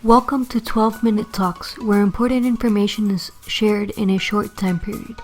Welcome to 12-Minute Talks, where important information is shared in a short time period.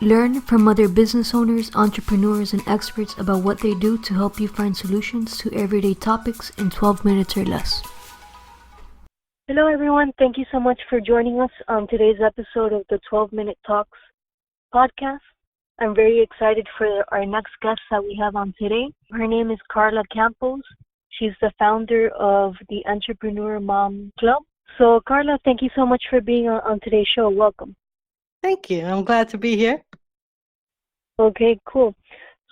Learn from other business owners, entrepreneurs, and experts about what they do to help you find solutions to everyday topics in 12 minutes or less. Hello, everyone. Thank you so much for joining us on today's episode of the 12-Minute Talks podcast. I'm very excited for our next guest that we have on today. Her name is Carla Campos. She's the founder of the Entrepreneur Mom Club. So, Carla, thank you so much for being on today's show. Welcome. Thank you. I'm glad to be here. Okay, cool.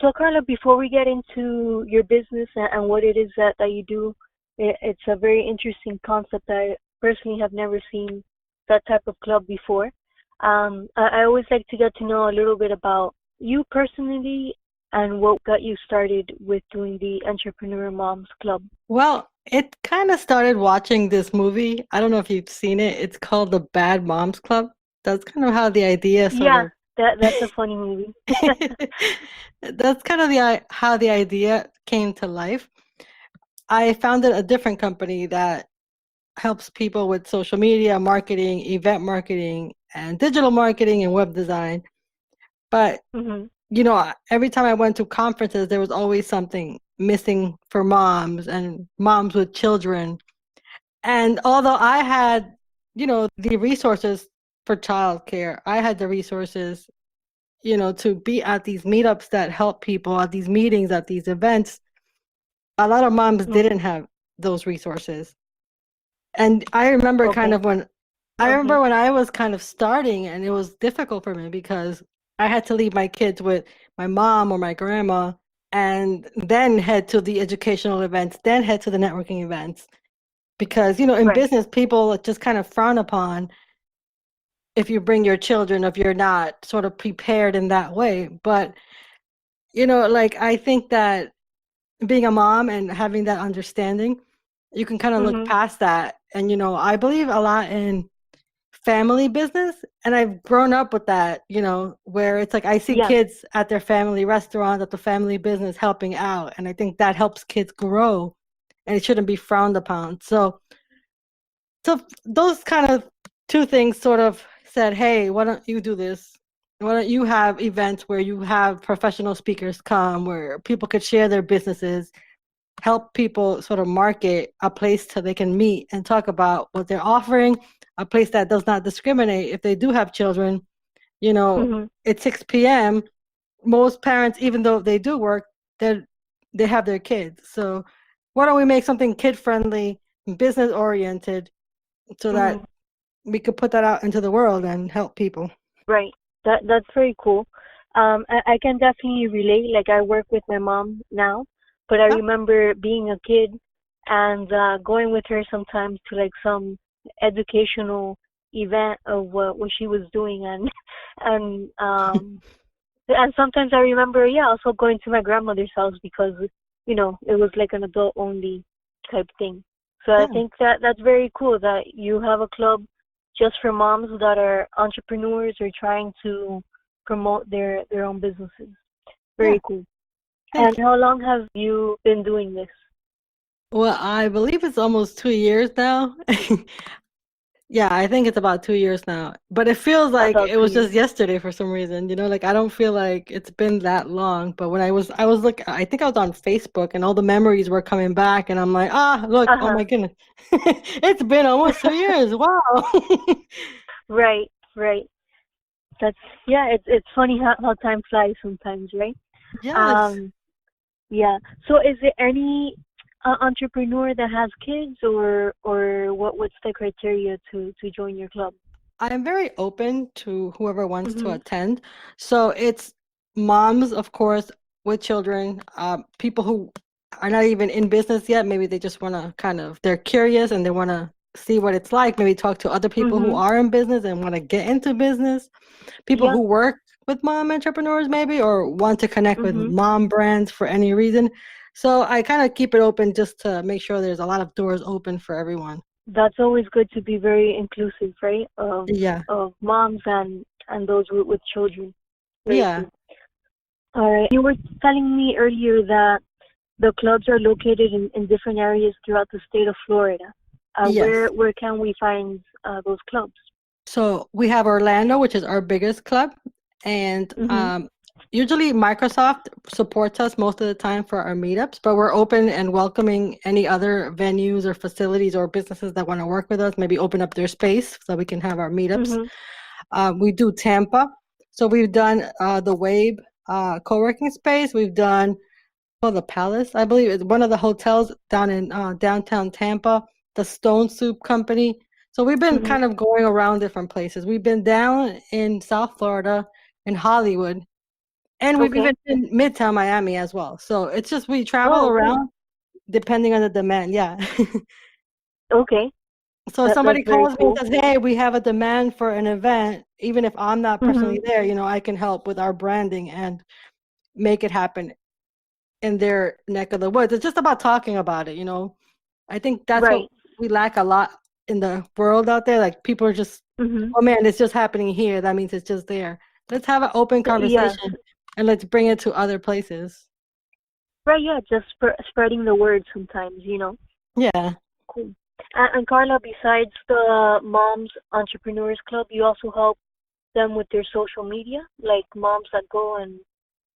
So, Carla, before we get into your business and what it is that you do, it's a very interesting concept. I personally have never seen that type of club before. I always like to get to know a little bit about you personally and what got you started with doing the Entrepreneur Moms Club. Well, it kind of started watching this movie. I don't know if you've seen it. It's called The Bad Moms Club. That's kind of how the idea Yeah, that's a funny movie. That's kind of how the idea came to life. I founded a different company that helps people with social media marketing, event marketing, and digital marketing and web design. But every time I went to conferences, there was always something missing for moms and moms with children. And although I had, the resources for childcare, I had the resources, to be at these meetups that help people, at these meetings, at these events. A lot of moms didn't have those resources. And I remember when I was kind of starting, and it was difficult for me because I had to leave my kids with my mom or my grandma and then head to the educational events, then head to the networking events. Because, in business, people just kind of frown upon if you bring your children, if you're not sort of prepared in that way. But, I think that being a mom and having that understanding, you can kind of look past that. And, I believe a lot in family business, and I've grown up with that, where it's like I see kids at their family restaurant, at the family business helping out, and I think that helps kids grow, and it shouldn't be frowned upon. So those kind of two things sort of said, hey, why don't you do this? Why don't you have events where you have professional speakers come, where people could share their businesses, help people sort of market a place so they can meet and talk about what they're offering, a place that does not discriminate. If they do have children, at 6 p.m., most parents, even though they do work, they have their kids. So why don't we make something kid-friendly, business-oriented, so that we could put that out into the world and help people? Right. That's very cool. I can definitely relate. Like, I work with my mom now, but I remember being a kid and going with her sometimes to like some educational event of what she was doing, and and sometimes I remember also going to my grandmother's house because it was like an adult only type thing. So I think that's very cool that you have a club just for moms that are entrepreneurs or trying to promote their own businesses. Very cool. And how long have you been doing this? Well, I believe it's almost 2 years now. Yeah, I think it's about 2 years now. But it feels like it was just yesterday for some reason. I don't feel like it's been that long. But when I was looking, I think I was on Facebook and all the memories were coming back, and I'm like, look, oh my goodness. It's been almost 2 years. Wow. Right. It's funny how time flies sometimes, right? Yes. Yeah. So is there any entrepreneur that has kids, or what's the criteria to join your club? I'm very open to whoever wants to attend. So it's moms, of course, with children, people who are not even in business yet. Maybe they just want to they're curious and they want to see what it's like. Maybe talk to other people who are in business and want to get into business. People who work with mom entrepreneurs maybe, or want to connect with mom brands for any reason. So I kind of keep it open just to make sure there's a lot of doors open for everyone. That's always good to be very inclusive, right? Of moms and those with children. Very cool. All right. You were telling me earlier that the clubs are located in different areas throughout the state of Florida. Yes. Where can we find those clubs? So we have Orlando, which is our biggest club, and Mhm. usually Microsoft supports us most of the time for our meetups, but we're open and welcoming any other venues or facilities or businesses that want to work with us, maybe open up their space so we can have our meetups. Mhm. We do Tampa. So we've done the Wave co-working space. We've done the Palace, I believe. It's one of the hotels down in downtown Tampa, the Stone Soup Company. So we've been Mhm. kind of going around different places. We've been down in South Florida, in Hollywood, and we've Okay. even been Midtown Miami as well. So it's just we travel Oh, good. around depending on the demand. Yeah. Okay. So if That's somebody very calls me and cool. says, "Hey, we have a demand for an event," even if I'm not Mhm. personally there, I can help with our branding and make it happen in their neck of the woods. It's just about talking about it. I think that's what Right. we lack a lot in the world out there. Like people are just, Mhm. oh man, it's just happening here. That means it's just there. Let's have an open Yes. conversation and let's bring it to other places. Right. Yeah. Just spreading the word sometimes. Yeah. Cool. And Carla, besides the Moms Entrepreneurs Club, you also help them with their social media, like moms that go and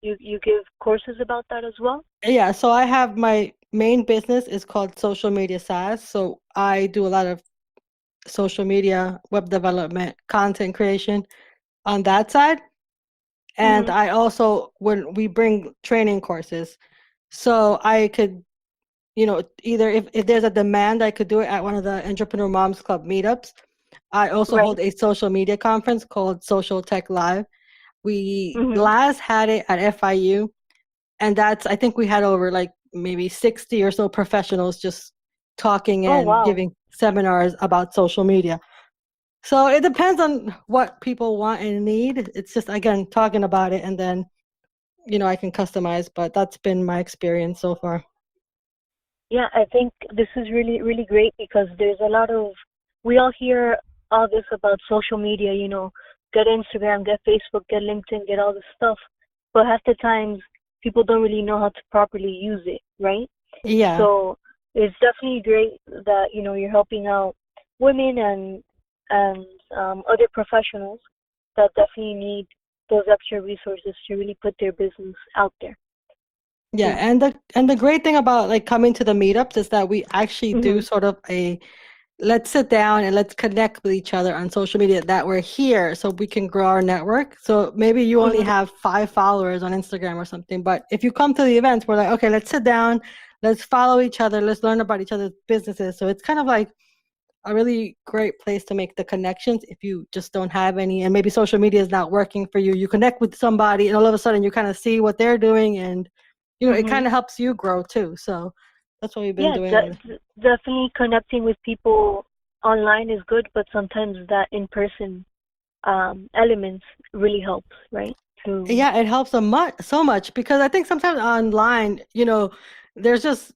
you give courses about that as well. Yeah. So I have my main business is called Social Media SaaS. So I do a lot of social media, web development, content creation on that side. And Mhm. I also, when we bring training courses, so I could, either if there's a demand, I could do it at one of the Entrepreneur Moms Club meetups. I also Right. hold a social media conference called Social Tech Live. We Mhm. last had it at FIU, and I think we had over like maybe 60 or so professionals just talking Oh and wow. giving seminars about social media. So it depends on what people want and need. It's just, again, talking about it, and then, I can customize, but that's been my experience so far. Yeah, I think this is really, really great because there's a lot of, we all hear all this about social media, get Instagram, get Facebook, get LinkedIn, get all this stuff. But half the times, people don't really know how to properly use it, right? Yeah. So it's definitely great that, you're helping out women and other professionals that definitely need those extra resources to really put their business out there. Yeah, Cool. and the great thing about like coming to the meetups is that we actually do Mhm. sort of a let's sit down and let's connect with each other on social media that we're here so we can grow our network. So maybe you only Mhm. have 5 followers on Instagram or something, but if you come to the events, we're like, okay, let's sit down, let's follow each other, let's learn about each other's businesses. So it's kind of like a really great place to make the connections if you just don't have any, and maybe social media is not working for you. You connect with somebody and all of a sudden you kind of see what they're doing, and it Mhm. kind of helps you grow too. So that's what we've been Yeah, doing. definitely connecting with people online is good, but sometimes that in-person elements really helps, right? To Yeah, it helps so much because I think sometimes online, there's just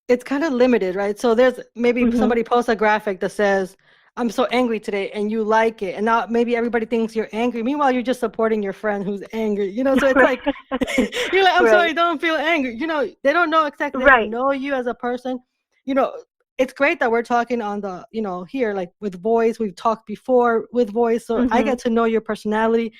it's kind of limited, right? So there's maybe Mhm. somebody posts a graphic that says, "I'm so angry today," and you like it, and now maybe everybody thinks you're angry. Meanwhile, you're just supporting your friend who's angry, So it's like you're like, "I'm Right. sorry, don't feel angry." They don't know exactly, they don't Right. know you as a person. You know, it's great that we're talking on the, here, like with voice. We've talked before with voice, so I Mhm. get to know your personality,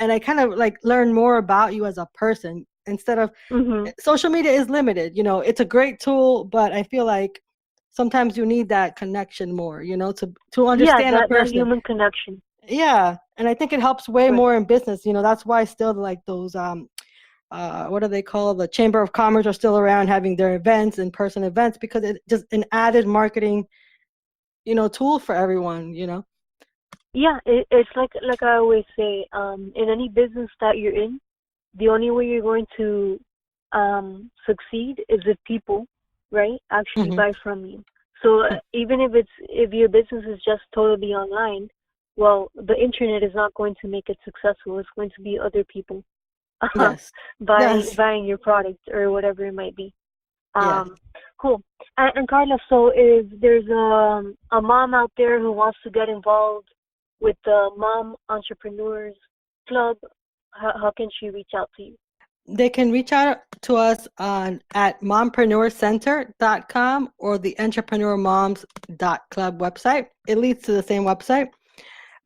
and I kind of like learn more about you as a person instead of Mhm. social media is limited. It's a great tool, but I feel like sometimes you need that connection more, to Yeah, understand a that person. human connection. Yeah, and I think it helps way Right. more in business. That's why still like those what do they call, the Chamber of Commerce are still around having their events, in-person events, because it's just an added marketing, tool for everyone. Yeah, it's like I always say, in any business that you're in, the only way you're going to succeed is if people, right, actually Hmm. buy from you. So even if your business is just totally online, well, the internet is not going to make it successful. It's going to be other people Yes. buying Yes. buying your product or whatever it might be. Yes. Um, cool. And Carla, so if there's a mom out there who wants to get involved with the Mom Entrepreneurs Club, how can she reach out to you? They can reach out to us at mompreneurcenter.com or the entrepreneurmoms.club website. It leads to the same website.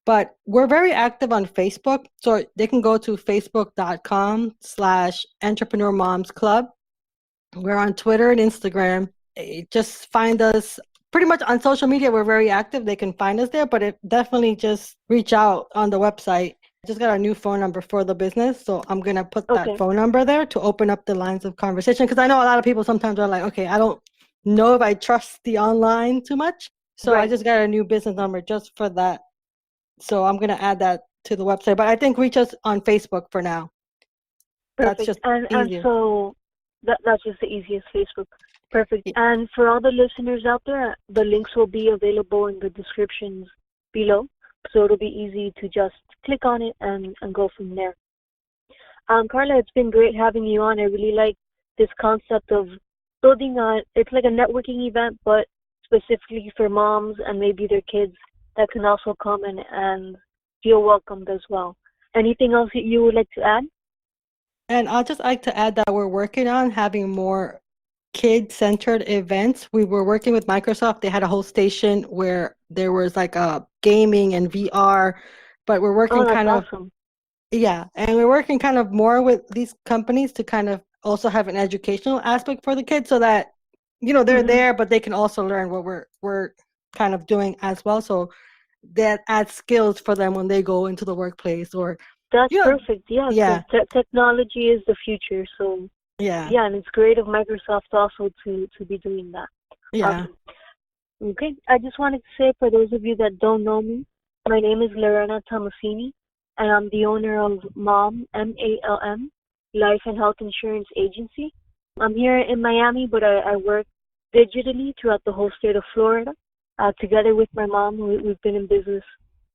But we're very active on Facebook. So they can go to facebook.com/entrepreneurmomsclub. We're on Twitter and Instagram. Just find us pretty much on social media. We're very active. They can find us there, but definitely just reach out on the website. I just got a new phone number for the business. So I'm going to put that phone number there to open up the lines of conversation. Because I know a lot of people sometimes are like, okay, I don't know if I trust the online too much. So I just got a new business number just for that. So I'm going to add that to the website. But I think reach us on Facebook for now. Perfect. That's just and so that's just the easiest, Facebook. Perfect. Yeah. And for all the listeners out there, the links will be available in the descriptions below. So it'll be easy to just click on it and go from there. Carla, it's been great having you on. I really like this concept of building it's like a networking event, but specifically for moms and maybe their kids that can also come and feel welcomed as well. Anything else that you would like to add? And I'd just like to add that we're working on having more kid-centered events. We were working with Microsoft. They had a whole station where there was like a gaming and VR, but we're working and we're working kind of more with these companies to kind of also have an educational aspect for the kids so that, they're there, but they can also learn what we're kind of doing as well. So that adds skills for them when they go into the workplace or that's perfect. Yeah. Technology is the future. So yeah, and it's great of Microsoft also to be doing that. Yeah. Okay. I just wanted to say, for those of you that don't know me, my name is Lorena Tomasini, and I'm the owner of MALM, M-A-L-M, Life and Health Insurance Agency. I'm here in Miami, but I work digitally throughout the whole state of Florida. Together with my mom, we've been in business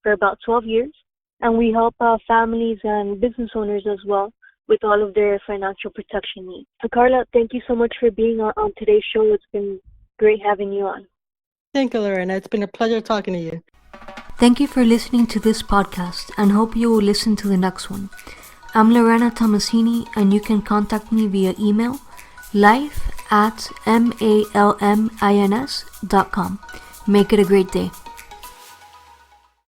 for about 12 years, and we help families and business owners as well with all of their financial protection needs. Carla, thank you so much for being on today's show. It's been great having you on. Thank you, Lorena. It's been a pleasure talking to you. Thank you for listening to this podcast and hope you will listen to the next one. I'm Lorena Tomasini, and you can contact me via email life@malmins.com. Make it a great day.